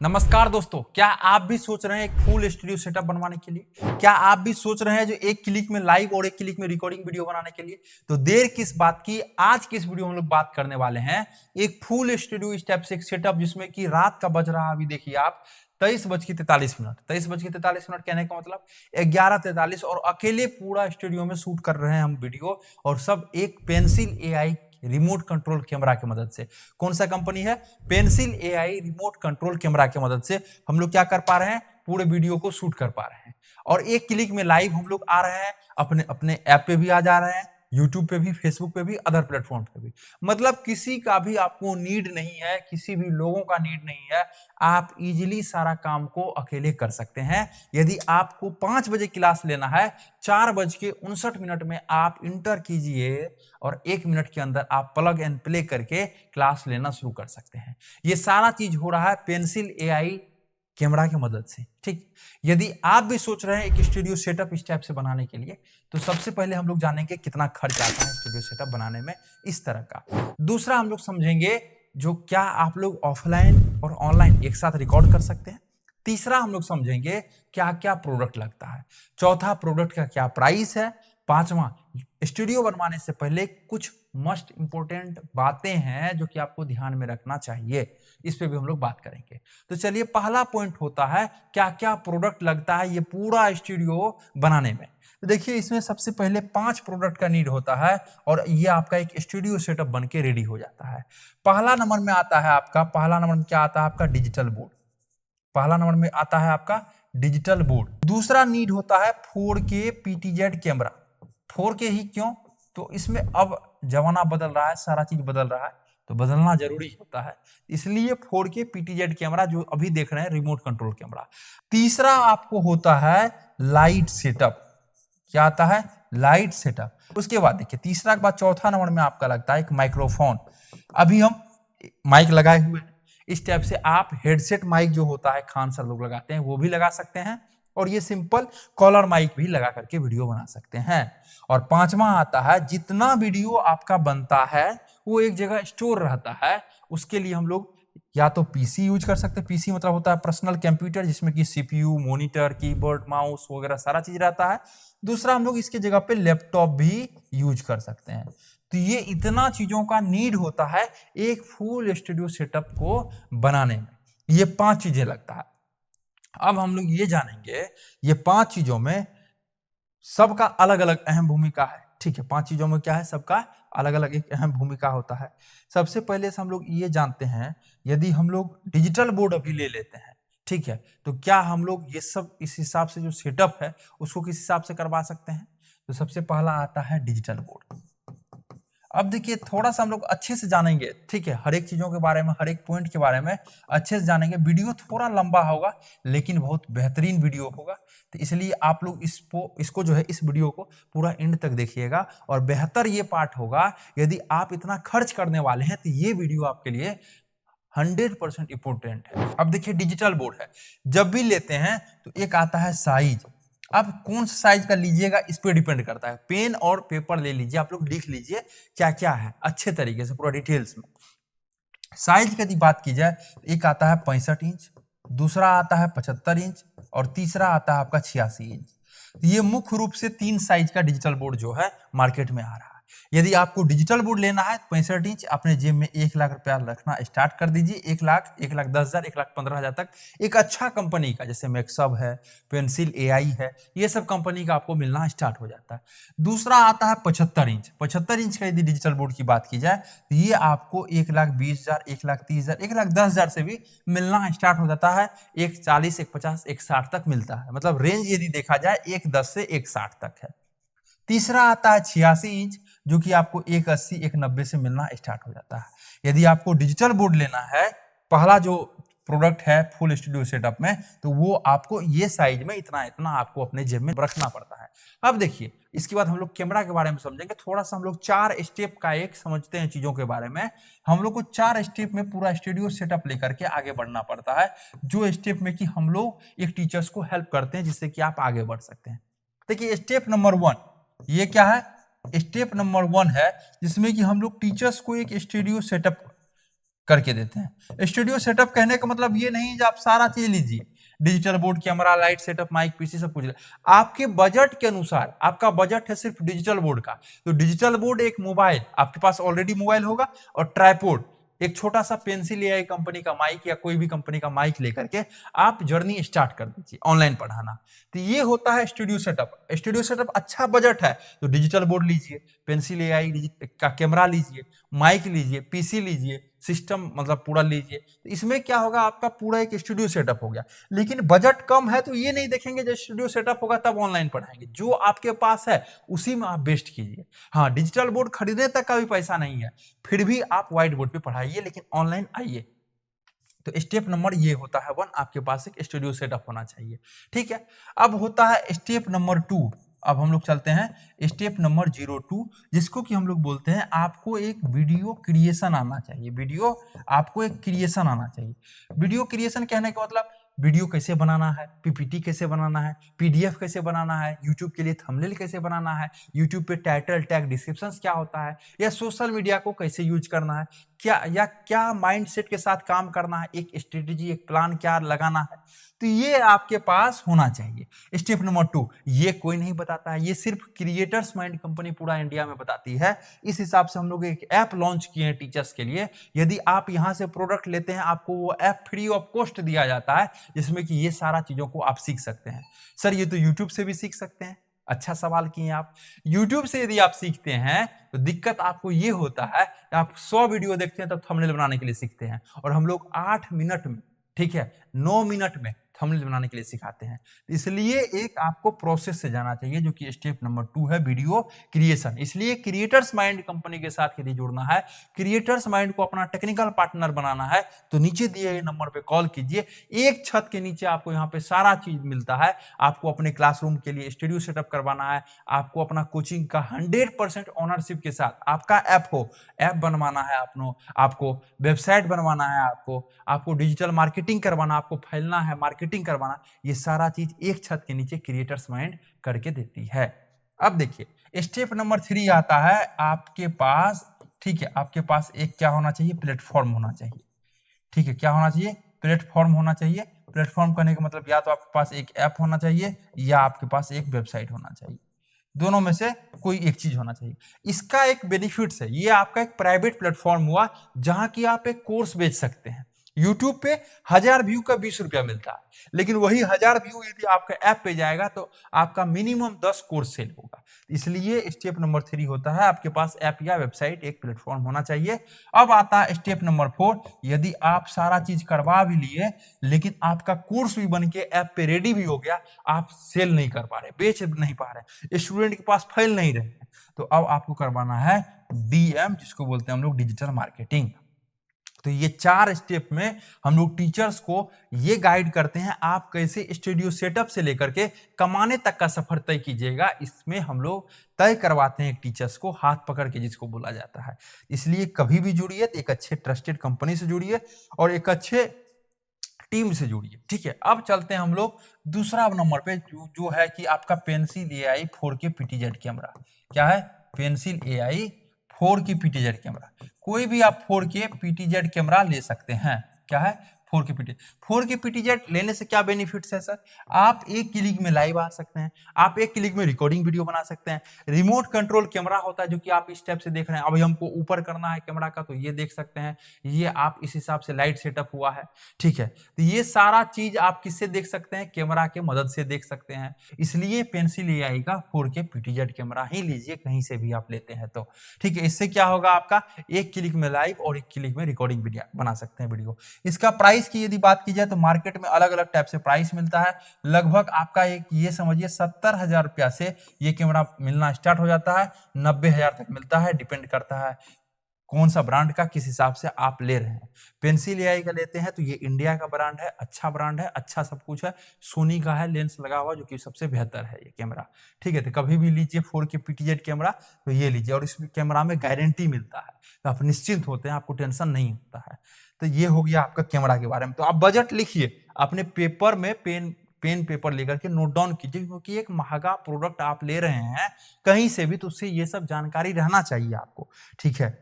नमस्कार दोस्तों, क्या आप भी सोच रहे हैं एक फुल स्टूडियो सेटअप बनवाने के लिए? क्या आप भी सोच रहे हैं जो एक क्लिक में लाइव और एक क्लिक में रिकॉर्डिंग वीडियो बनाने के लिए? तो देर किस बात की, आज की इस वीडियो में हम लोग बात करने वाले हैं एक फुल स्टूडियो स्टेप से एक सेटअप जिसमें कि रात का बज रहा अभी देखिए आप 23:43। 23:43 कहने का मतलब 11:43 और अकेले पूरा स्टूडियो में शूट कर रहे हैं हम वीडियो और सब एक pencil AI remote control camera की मदद से। कौन सा कंपनी है? Pencil AI remote control camera की मदद से हम लोग क्या कर पा रहे हैं, पूरे वीडियो को शूट कर पा रहे हैं और एक क्लिक में लाइव हम लोग आ रहे हैं, अपने अपने ऐप पे भी आ जा रहे हैं, यूट्यूब पे भी, फेसबुक पे भी, अदर प्लेटफॉर्म पे भी। मतलब किसी का भी आपको नीड नहीं है, किसी भी लोगों का नीड नहीं है। आप इजीली सारा काम को अकेले कर सकते हैं। यदि आपको 5 बजे क्लास लेना है, 4:59 में आप इंटर कीजिए और 1 मिनट के अंदर आप प्लग एंड प्ले करके क्लास लेना शुरू कर सकते हैं। ये सारा चीज हो रहा है पेंसिल एआई कैमरा की मदद से। ठीक, यदि आप भी सोच रहे हैं एक स्टूडियो सेटअप इस टाइप से बनाने के लिए, तो सबसे पहले हम लोग जानेंगे कितना खर्च आता है स्टूडियो सेटअप बनाने में इस तरह का। दूसरा हम लोग समझेंगे जो क्या आप लोग ऑफलाइन और ऑनलाइन एक साथ रिकॉर्ड कर सकते हैं। तीसरा हम लोग समझेंगे क्या क्या प्रोडक्ट लगता है। चौथा, प्रोडक्ट का क्या प्राइस है। पांचवा, स्टूडियो बनवाने से पहले कुछ मस्ट इंपोर्टेंट बातें हैं जो कि आपको ध्यान में रखना चाहिए, इस पे भी हम लोग बात करेंगे। तो चलिए, पहला पॉइंट होता है क्या क्या प्रोडक्ट लगता है ये पूरा स्टूडियो बनाने में। तो देखिए, इसमें सबसे पहले 5 प्रोडक्ट का नीड होता है और ये आपका एक स्टूडियो सेटअप बन के रेडी हो जाता है। पहला नंबर में आता है आपका, पहला नंबर में क्या आता है आपका? Digital board. पहला नंबर में आता है आपका डिजिटल बोर्ड। दूसरा नीड होता है 4K PTZ कैमरा। 4K ही क्यों? तो इसमें अब जमाना बदल रहा है, सारा चीज बदल रहा है, तो बदलना जरूरी होता है, इसलिए 4K PTZ कैमरा जो अभी देख रहे हैं, रिमोट कंट्रोल कैमरा। तीसरा आपको होता है लाइट सेटअप। क्या आता है? Light setup. उसके बाद देखिए, तीसरा के बाद चौथा नंबर में आपका लगता है एक माइक्रोफोन। अभी हम माइक लगाए हुए हैं, इस टाइप से आप हेडसेट माइक जो होता है, खान सर लोग लगाते हैं, वो भी लगा सकते हैं और ये सिंपल कॉलर माइक भी लगा करके वीडियो बना सकते हैं। और पांचवा आता है, जितना वीडियो आपका बनता है वो एक जगह स्टोर रहता है, उसके लिए हम लोग या तो पीसी यूज कर सकते हैं। पीसी मतलब होता है पर्सनल कंप्यूटर, जिसमें कि सीपीयू, मॉनिटर, कीबोर्ड, माउस वगैरह सारा चीज रहता है। दूसरा, हम लोग इसके जगह पे लैपटॉप भी यूज कर सकते हैं। तो ये इतना चीजों का नीड होता है एक फुल स्टूडियो सेटअप को बनाने में। ये 5 चीजें लगता है। अब हम लोग ये जानेंगे, ये 5 चीजों में सबका अलग अलग अहम भूमिका है। ठीक है, 5 चीजों में क्या है, सबका अलग अलग एक अहम भूमिका होता है। सबसे पहले से हम लोग ये जानते हैं, यदि हम लोग डिजिटल बोर्ड अभी ले लेते हैं, ठीक है, तो क्या हम लोग ये सब इस हिसाब से जो सेटअप है उसको किस हिसाब से करवा सकते हैं? तो सबसे पहला आता है डिजिटल बोर्ड। अब देखिए, थोड़ा सा हम लोग अच्छे से जानेंगे, ठीक है, हर एक चीजों के बारे में, हर एक पॉइंट के बारे में अच्छे से जानेंगे। वीडियो थोड़ा लंबा होगा लेकिन बहुत बेहतरीन वीडियो होगा, तो इसलिए आप लोग इसको जो है, इस वीडियो को पूरा एंड तक देखिएगा। और बेहतर ये पार्ट होगा, यदि आप इतना खर्च करने वाले हैं तो ये वीडियो आपके लिए 100% इंपोर्टेंट है। अब देखिए, डिजिटल बोर्ड है, जब भी लेते हैं तो एक आता है साइज। अब कौन सा साइज का लीजिएगा इस पे डिपेंड करता है। पेन और पेपर ले लीजिए, आप लोग लिख लीजिए क्या क्या है अच्छे तरीके से, पूरा डिटेल्स में। साइज की यदि बात की जाए तो एक आता है 65 इंच, दूसरा आता है 75 इंच और तीसरा आता है आपका 86 इंच। ये मुख्य रूप से 3 साइज का डिजिटल बोर्ड जो है मार्केट में आ रहा है। यदि आपको डिजिटल बोर्ड लेना है तो 65 इंच अपने जेब में 1 लाख रुपया रखना स्टार्ट कर दीजिए। 1 लाख, 1,10,000, 1,15,000 तक एक अच्छा कंपनी का, जैसे मैक्सअप है, पेंसिल एआई है, ये सब कंपनी का आपको मिलना स्टार्ट हो जाता है। दूसरा आता है 75 इंच। 75 इंच का यदि डिजिटल बोर्ड की बात की जाए तो ये आपको 1,20,000, 1,30,000, 1,10,000 से भी मिलना स्टार्ट हो जाता है। 1,40, 1,50, 1,60 तक मिलता है। मतलब रेंज यदि देखा जाए 1,10 से 1,60 तक है। तीसरा आता है 86 इंच, जो कि आपको 1,80, 1,90 से मिलना स्टार्ट हो जाता है। यदि आपको डिजिटल बोर्ड लेना है, पहला जो प्रोडक्ट है फुल स्टूडियो सेटअप में, तो वो आपको ये साइज में इतना इतना आपको अपने जेब में रखना पड़ता है। अब देखिए, इसके बाद हम लोग कैमरा के बारे में समझेंगे। थोड़ा सा हम लोग 4 स्टेप का एक समझते हैं चीजों के बारे में। हम लोग को 4 स्टेप में पूरा स्टूडियो सेटअप लेकर के आगे बढ़ना पड़ता है, जो स्टेप में कि हम लोग एक टीचर्स को हेल्प करते हैं जिससे कि आप आगे बढ़ सकते हैं। देखिए, स्टेप नंबर 1 ये क्या है? स्टेप नंबर 1 है जिसमें कि हम लोग टीचर्स को एक स्टूडियो सेटअप करके देते हैं। स्टूडियो सेटअप कहने का मतलब ये नहीं है आप सारा चीज लीजिए, digital board, camera, light setup, mic, PC, सब कुछ आपके बजट के अनुसार। आपका बजट है सिर्फ डिजिटल बोर्ड का, तो डिजिटल बोर्ड, एक मोबाइल, आपके पास ऑलरेडी मोबाइल होगा, और ट्राइपॉड, एक छोटा सा पेंसिल एआई कंपनी का माइक या कोई भी कंपनी का माइक लेकर के आप जर्नी स्टार्ट कर दीजिए ऑनलाइन पढ़ाना। तो ये होता है स्टूडियो सेटअप। स्टूडियो सेटअप अच्छा बजट है तो डिजिटल बोर्ड लीजिए, पेंसिल एआई का कैमरा लीजिए, माइक लीजिए, पीसी लीजिए, सिस्टम मतलब पूरा लीजिए। तो इसमें क्या होगा, आपका पूरा एक स्टूडियो सेटअप हो गया। लेकिन बजट कम है तो ये नहीं देखेंगे जब स्टूडियो सेटअप होगा तब ऑनलाइन पढ़ाएंगे, जो आपके पास है उसी में आप बेस्ट कीजिए। हाँ, डिजिटल बोर्ड खरीदने तक का भी पैसा नहीं है, फिर भी आप व्हाइट बोर्ड पे पढ़ाइए, लेकिन ऑनलाइन आइए। तो स्टेप नंबर ये होता है 1, आपके पास एक स्टूडियो सेटअप होना चाहिए। ठीक है, अब होता है स्टेप नंबर 2। अब हम लोग चलते हैं स्टेप नंबर 02, जिसको कि हम लोग बोलते हैं आपको एक वीडियो क्रिएशन आना चाहिए। आपको एक क्रिएशन आना चाहिए। वीडियो क्रिएशन कहने का मतलब वीडियो कैसे बनाना है, पीपीटी कैसे बनाना है, पीडीएफ कैसे बनाना है, यूट्यूब के लिए थंबनेल कैसे बनाना है, यूट्यूब पे टाइटल टैग डिस्क्रिप्शन क्या होता है, या सोशल मीडिया को कैसे यूज करना है, क्या माइंडसेट के साथ काम करना है, एक स्ट्रेटेजी, एक प्लान क्या लगाना है। तो ये आपके पास होना चाहिए। स्टेप नंबर 2 ये कोई नहीं बताता है, ये सिर्फ क्रिएटर्स माइंड कंपनी पूरा इंडिया में बताती है। इस हिसाब से हम लोग एक ऐप लॉन्च किए हैं टीचर्स के लिए। यदि आप यहां से प्रोडक्ट लेते हैं, आपको वो ऐप फ्री ऑफ कॉस्ट दिया जाता है, जिसमें कि ये सारा चीजों को आप सीख सकते हैं। सर ये तो यूट्यूब से भी सीख सकते हैं। अच्छा सवाल किए आप। YouTube से यदि आप सीखते हैं तो दिक्कत आपको ये होता है कि आप 100 वीडियो देखते हैं तब थंबनेल बनाने के लिए सीखते हैं, और हम लोग 8 मिनट में, ठीक है, 9 मिनट में थंबनेल बनाने के लिए सिखाते हैं। इसलिए एक आपको प्रोसेस से जाना चाहिए, जो कि स्टेप नंबर 2 है, वीडियो क्रिएशन। इसलिए क्रिएटर्स माइंड कंपनी के साथ यदि जुड़ना है, क्रिएटर्स माइंड को अपना टेक्निकल पार्टनर बनाना है, तो नीचे दिए गए नंबर पे कॉल कीजिए। एक छत के नीचे आपको यहाँ पे सारा चीज मिलता है। आपको अपने क्लासरूम के लिए स्टूडियो सेटअप करवाना है, आपको अपना कोचिंग का 100% ओनरशिप के साथ आपका ऐप हो, ऐप बनवाना है, आपको वेबसाइट बनवाना है, आपको डिजिटल मार्केटिंग करवाना, आपको फैलना है, मार्केटिंग करवाना, ये सारा चीज एक छत के नीचे क्रिएटर्स माइंड करके देती है। अब देखिए स्टेप नंबर 3 आता है आपके पास। ठीक है, आपके पास एक क्या होना चाहिए, प्लेटफॉर्म होना चाहिए। ठीक है, क्या होना चाहिए, प्लेटफॉर्म होना चाहिए। प्लेटफॉर्म करने का मतलब या तो आपके पास एक ऐप होना चाहिए या आपके पास एक वेबसाइट होना चाहिए, दोनों में से कोई एक चीज होना चाहिए। इसका एक बेनिफिट्स है, ये आपका एक प्राइवेट प्लेटफॉर्म हुआ जहां की आप एक कोर्स बेच सकते हैं। यूट्यूब पे 1000 व्यू का 20 रुपया मिलता है, लेकिन वही 1000 व्यू यदि आपका ऐप पे जाएगा तो आपका मिनिमम 10 कोर्स सेल होगा। इसलिए स्टेप नंबर 3 होता है आपके पास ऐप या वेबसाइट, एक प्लेटफॉर्म होना चाहिए। अब आता है स्टेप नंबर 4, यदि आप सारा चीज करवा भी लिए, लेकिन आपका कोर्स भी बन के ऐप पे रेडी भी हो गया, आप सेल नहीं कर पा रहे, बेच नहीं पा रहे, स्टूडेंट के पास फैल नहीं रहे, तो अब आपको करवाना है डीएम, जिसको बोलते हैं हम लोग डिजिटल मार्केटिंग। तो ये 4 स्टेप में हम लोग टीचर्स को ये गाइड करते हैं, आप कैसे स्टूडियो सेटअप से लेकर के कमाने तक का सफर तय कीजिएगा। इसमें हम लोग तय करवाते हैं टीचर्स को हाथ पकड़ के, जिसको बोला जाता है। इसलिए कभी भी जुड़िए तो एक अच्छे ट्रस्टेड कंपनी से जुड़िए और एक अच्छे टीम से जुड़िए। ठीक है, अब चलते हैं हम लोग दूसरा नंबर पे, जो है कि आपका pencil AI 4K PTZ camera. क्या है, pencil AI 4K PTZ camera. कोई भी आप 4K पीटीजेड कैमरा ले सकते हैं। क्या है, 4K पीटीजेड लेने से क्या बेनिफिट्स है सर, आप एक क्लिक में लाइव आ सकते हैं, आप एक क्लिक में रिकॉर्डिंग वीडियो बना सकते हैं। रिमोट कंट्रोल कैमरा होता है, जो कि आप इस टाइप से देख रहे हैं। अभी हमको ऊपर करना है कैमरा का, तो ये देख सकते हैं, ये आप इस हिसाब से लाइट सेटअप हुआ है। ठीक है, तो ये सारा चीज आप किससे देख सकते हैं, कैमरा के मदद से देख सकते हैं। इसलिए पेंसिल एआई का 4K पीटीजेड कैमरा ही लीजिए, कहीं से भी आप लेते हैं तो। ठीक है, इससे क्या होगा, आपका एक क्लिक में लाइव और एक क्लिक में रिकॉर्डिंग वीडियो बना सकते हैं वीडियो। इसका प्राइस की यदि बात की जाए तो मार्केट में अलग अलग टाइप से प्राइस मिलता है। लगभग आपका एक ये समझिए 70,000 रुपया से ये कैमरा मिलना स्टार्ट हो जाता है, 90,000 तक मिलता है। डिपेंड करता है कौन सा ब्रांड का, किस हिसाब से आप ले रहे हैं। पेंसिल एआई का लेते हैं तो ये इंडिया का ब्रांड है, अच्छा ब्रांड है, अच्छा सब कुछ है। सोनी का है, लेंस लगा हुआ, जो कि सबसे बेहतर है ये कैमरा। ठीक है, तो कभी भी लीजिए 4K पीटीजेड कैमरा तो ये लीजिए, और इस कैमरा में गारंटी मिलता है, तो आप निश्चिंत होते हैं, आपको टेंशन नहीं होता है। तो ये हो गया आपका कैमरा के बारे में। तो आप बजट लिखिए अपने पेपर में, पेन पेपर लेकर के नोट डाउन कीजिए, क्योंकि एक महंगा प्रोडक्ट आप ले रहे हैं कहीं से भी, तो उससे ये सब जानकारी रहना चाहिए आपको। ठीक है,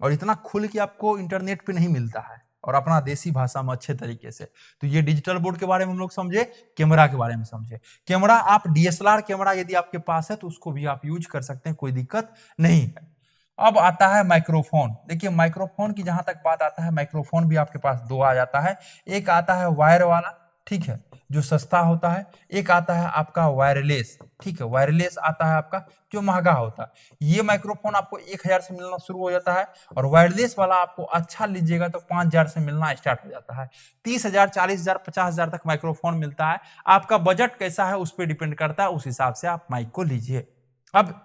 और इतना खुल के आपको इंटरनेट पे नहीं मिलता है, और अपना देसी भाषा में अच्छे तरीके से। तो ये डिजिटल बोर्ड के बारे में हम लोग समझे, कैमरा के बारे में समझे। कैमरा, आप डीएसएलआर कैमरा यदि आपके पास है तो उसको भी आप यूज कर सकते हैं, कोई दिक्कत नहीं है। अब आता है माइक्रोफोन। देखिए माइक्रोफोन की जहां तक बात आता है, माइक्रोफोन भी आपके पास दो आ जाता है। एक आता है वायर वाला, ठीक है, जो सस्ता होता है। एक आता है आपका वायरलेस, ठीक है, वायरलेस आता है आपका जो महंगा होता है। ये माइक्रोफोन आपको 1000 से मिलना शुरू हो जाता है, और वायरलेस वाला आपको अच्छा लीजिएगा तो 5000 से मिलना स्टार्ट हो जाता है। 30,000, 40,000, 50,000 तक माइक्रोफोन मिलता है। आपका बजट कैसा है उस पर डिपेंड करता है, उस हिसाब से आप माइक को लीजिए। अब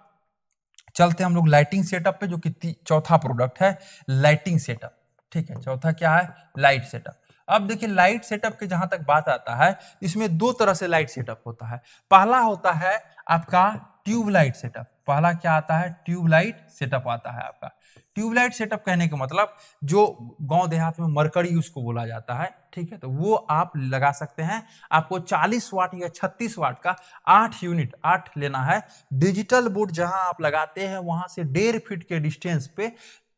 चलते हैं हम लोग लाइटिंग सेटअप पे, जो कि चौथा प्रोडक्ट है लाइटिंग सेटअप, ठीक है। चौथा क्या है? Light setup. अब देखिए लाइट सेटअप के जहां तक बात आता है, इसमें दो तरह से लाइट सेटअप होता है। पहला होता है आपका ट्यूबलाइट सेटअप। पहला क्या आता है? ट्यूबलाइट सेटअप आता है आपका। ट्यूबलाइट सेटअप कहने का मतलब जो गांव देहात में मरकरी उसको बोला जाता है, ठीक है, तो वो आप लगा सकते हैं। आपको 40 वाट या 36 वाट का 8 यूनिट 8 लेना है। डिजिटल बोर्ड जहां आप लगाते हैं वहां से 1.5 फीट के डिस्टेंस पे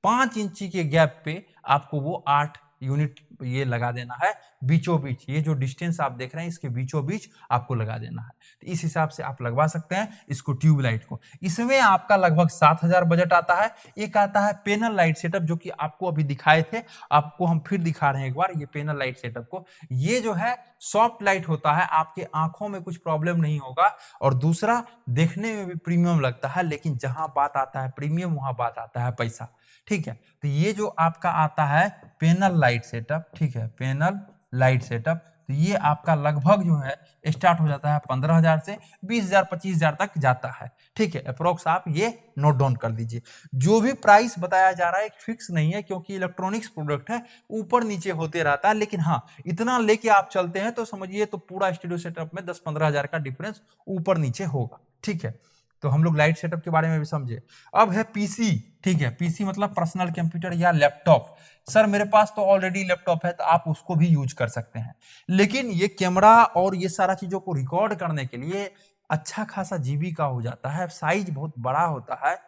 5 इंची के गैप पे आपको वो 8 यूनिट ये लगा देना है, बीचों बीच। ये जो डिस्टेंस आप देख रहे हैं इसके बीचों बीच आपको लगा देना है। तो इस हिसाब से आप लगवा सकते हैं इसको, ट्यूबलाइट को। इसमें आपका लगभग 7,000 बजट आता है। एक आता है पैनल लाइट सेटअप, जो कि आपको अभी दिखाए थे, आपको हम फिर दिखा रहे हैं एक बार ये पैनल लाइट सेटअप को। ये जो है सॉफ्ट लाइट होता है, आपके आंखों में कुछ प्रॉब्लम नहीं होगा, और दूसरा देखने में भी प्रीमियम लगता है। लेकिन जहां बात आता है प्रीमियम, वहां बात आता है पैसा, ठीक है। तो ये जो आपका आता है पैनल लाइट सेटअप, ठीक है, पैनल लाइट सेटअप, तो ये आपका लगभग जो है स्टार्ट हो जाता है 15,000 से 20,000 25,000 तक जाता है, ठीक है। अप्रोक्स आप ये नोट डाउन कर दीजिए। जो भी प्राइस बताया जा रहा है एक फिक्स नहीं है, क्योंकि इलेक्ट्रॉनिक्स प्रोडक्ट है, ऊपर नीचे होते रहता है। लेकिन हाँ, इतना लेके आप चलते हैं तो समझिए तो पूरा स्टूडियो सेटअप में 10-15,000 का डिफरेंस ऊपर नीचे होगा, ठीक है। तो हम लोग लाइट सेटअप के बारे में भी समझे। अब है पीसी, ठीक है। पीसी मतलब पर्सनल कंप्यूटर या लैपटॉप। सर मेरे पास तो ऑलरेडी लैपटॉप है, तो आप उसको भी यूज कर सकते हैं। लेकिन ये कैमरा और ये सारा चीजों को रिकॉर्ड करने के लिए अच्छा खासा जीबी का हो जाता है, साइज बहुत बड़ा होता है।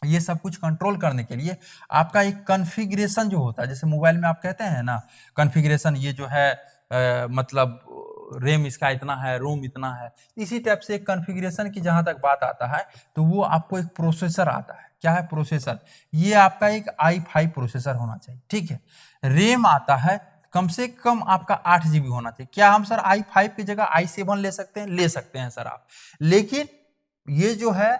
ये सब कुछ कंट्रोल करने के लिए आपका एक कॉन्फ़िगरेशन जो होता है, जैसे मोबाइल में आप कहते हैं ना कॉन्फ़िगरेशन, ये जो है मतलब रैम इसका इतना है, रोम इतना है, इसी टाइप से एक कॉन्फ़िगरेशन की जहां तक बात आता है तो वो आपको एक प्रोसेसर आता है। क्या है? प्रोसेसर। ये आपका एक i5 प्रोसेसर होना चाहिए, ठीक है। रैम आता है कम से कम आपका 8 जीबी होना चाहिए। क्या हम सर i5 की जगह i7 ले सकते हैं? ले सकते हैं सर आप, लेकिन ये जो है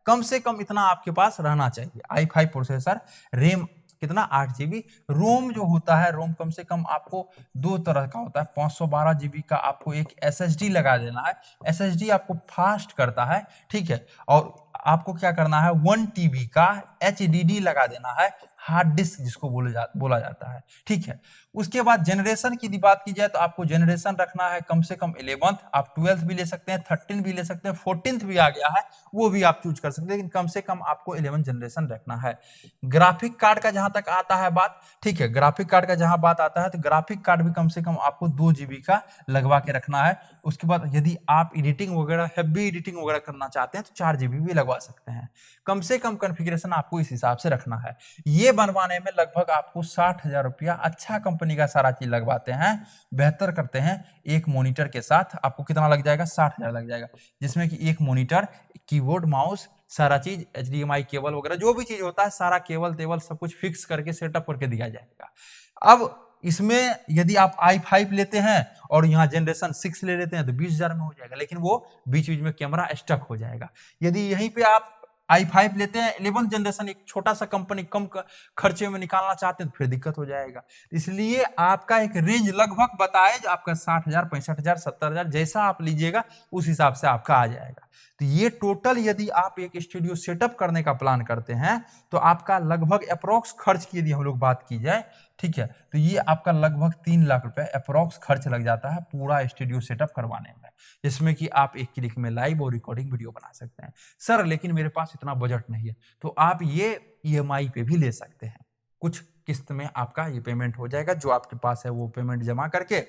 कम से कम इतना आपके पास रहना चाहिए। i5 प्रोसेसर, रैम कितना? 8 जीबी। रोम जो होता है, रोम कम से कम आपको दो तरह का होता है। 512 जीबी का आपको एक एसएसडी लगा देना है। एसएसडी आपको फास्ट करता है, ठीक है। और आपको क्या करना है, 1 टीबी का एचडीडी लगा देना है, हार्ड डिस्क जिसको बोला जाता है, ठीक है। उसके बाद जनरेशन की बात की जाए तो आपको जनरेशन रखना है कम से कम 11th। आप 12th भी ले सकते हैं, 13 भी ले सकते हैं, 14th भी आ गया है, वो भी आप चूज कर सकते हैं, लेकिन कम से कम आपको 11 जनरेशन रखना है। ग्राफिक कार्ड का जहां तक आता है बात, ठीक है, ग्राफिक कार्ड का जहां बात आता है तो ग्राफिक कार्ड भी कम से कम आपको 2 जीबी का लगवा के रखना है। उसके बाद यदि आप एडिटिंग वगैरह, हेवी एडिटिंग वगैरह करना चाहते हैं तो 4 जीबी भी लगवा सकते हैं। कम से कम कॉन्फ़िगरेशन आपको इस हिसाब से रखना है। ये बनवाने में लगभग आपको 60,000 रुपया, अच्छा कंपनी का सारा चीज लगवाते हैं, बेहतर करते हैं। एक मॉनिटर के साथ आपको कितना लग जाएगा? 60,000 लग जाएगा, जिसमें कि एक मॉनिटर, कीबोर्ड, माउस, सारा चीज, HDMI केबल वगैरह जो भी चीज होता है, सारा केबल तेबल सब कुछ फिक्स करके सेटअप करके दिया जाएगा। अब इसमें यदि आप i5 लेते हैं और यहाँ जनरेशन 6 ले लेते हैं तो 20,000 में हो जाएगा, लेकिन वो बीच बीच में कैमरा स्टक हो जाएगा। यदि यहीं पे आप i5 लेते हैं 11 जनरेशन, एक छोटा सा कंपनी कम खर्चे में निकालना चाहते हैं तो फिर दिक्कत हो जाएगा। इसलिए आपका एक रेंज लगभग बताए, जो आपका 60,000, 65,000, 70,000 जैसा आप लीजिएगा उस हिसाब से आपका आ जाएगा। तो ये टोटल यदि आप एक स्टूडियो सेटअप करने का प्लान करते हैं तो आपका लगभग अप्रोक्स खर्च की यदि हम लोग बात की जाए, ठीक है, तो ये आपका लगभग 3 लाख रुपए अप्रोक्स खर्च लग जाता है पूरा स्टूडियो सेटअप करवाने में, जिसमें कि आप एक क्लिक में लाइव और रिकॉर्डिंग वीडियो बना सकते हैं। सर लेकिन मेरे पास इतना बजट नहीं है, तो आप ये ईएमआई पे भी ले सकते हैं। कुछ किस्त में आपका ये पेमेंट हो जाएगा, जो आपके पास है वो पेमेंट जमा करके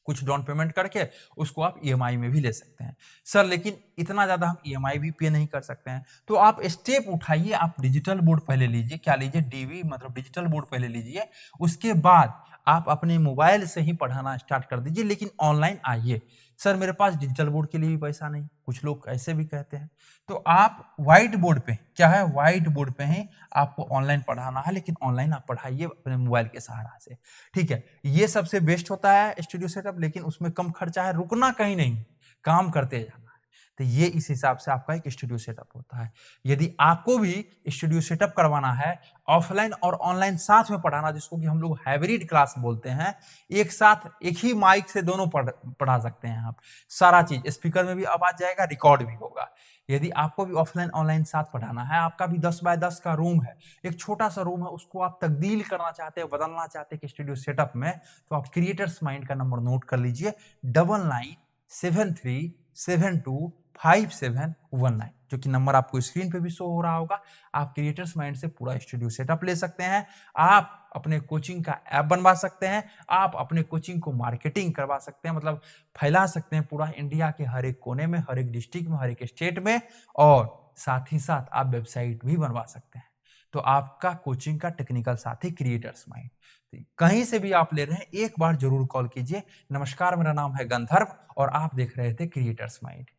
कुछ डाउन पेमेंट करके उसको आप ईएमआई में भी ले सकते हैं। सर लेकिन इतना ज़्यादा हम ईएमआई भी पे नहीं कर सकते हैं। तो आप स्टेप उठाइए, आप डिजिटल बोर्ड पहले लीजिए, क्या लीजिए डीवी मतलब डिजिटल बोर्ड पहले लीजिए, उसके बाद आप अपने मोबाइल से ही पढ़ाना स्टार्ट कर दीजिए, लेकिन ऑनलाइन आइए। सर मेरे पास डिजिटल बोर्ड के लिए भी पैसा नहीं, कुछ लोग ऐसे भी कहते हैं। तो आप व्हाइट बोर्ड पे, क्या है व्हाइट बोर्ड पे ही आपको ऑनलाइन पढ़ाना है, लेकिन ऑनलाइन आप पढ़ाइए अपने मोबाइल के सहारा से। ठीक है, ये सबसे बेस्ट होता है स्टूडियो सेटअप, लेकिन उसमें कम खर्चा है, रुकना कहीं नहीं, काम करते जाना है। तो ये इस हिसाब से आपका एक स्टूडियो सेटअप होता है। यदि आपको भी स्टूडियो सेटअप करवाना है, ऑफलाइन और ऑनलाइन साथ में पढ़ाना, जिसको कि हम लोग हाइब्रिड क्लास बोलते हैं, एक साथ एक ही माइक से दोनों पढ़ा सकते हैं आप। सारा चीज स्पीकर में भी आवाज जाएगा, रिकॉर्ड भी होगा। यदि आपको भी ऑफलाइन ऑनलाइन साथ पढ़ाना है, आपका भी 10 बाय 10 का रूम है, एक छोटा सा रूम है, उसको आप तब्दील करना चाहते हैं, बदलना चाहते हैं स्टूडियो सेटअप में, तो आप क्रिएटर्स माइंड का नंबर नोट कर लीजिए, 9973725719, जो कि नंबर आपको स्क्रीन पे भी शो हो रहा होगा। आप क्रिएटर्स माइंड से पूरा स्टूडियो सेटअप ले सकते हैं, आप अपने कोचिंग का ऐप बनवा सकते हैं, आप अपने कोचिंग को मार्केटिंग करवा सकते हैं, मतलब फैला सकते हैं पूरा इंडिया के हर एक कोने में, हर एक डिस्ट्रिक्ट में, हर एक स्टेट में, और साथ ही साथ आप वेबसाइट भी बनवा सकते हैं। तो आपका कोचिंग का टेक्निकल साथी क्रिएटर्स माइंड, कहीं से भी आप ले रहे हैं, एक बार जरूर कॉल कीजिए। नमस्कार, मेरा नाम है गंधर्व और आप देख रहे थे क्रिएटर्स माइंड।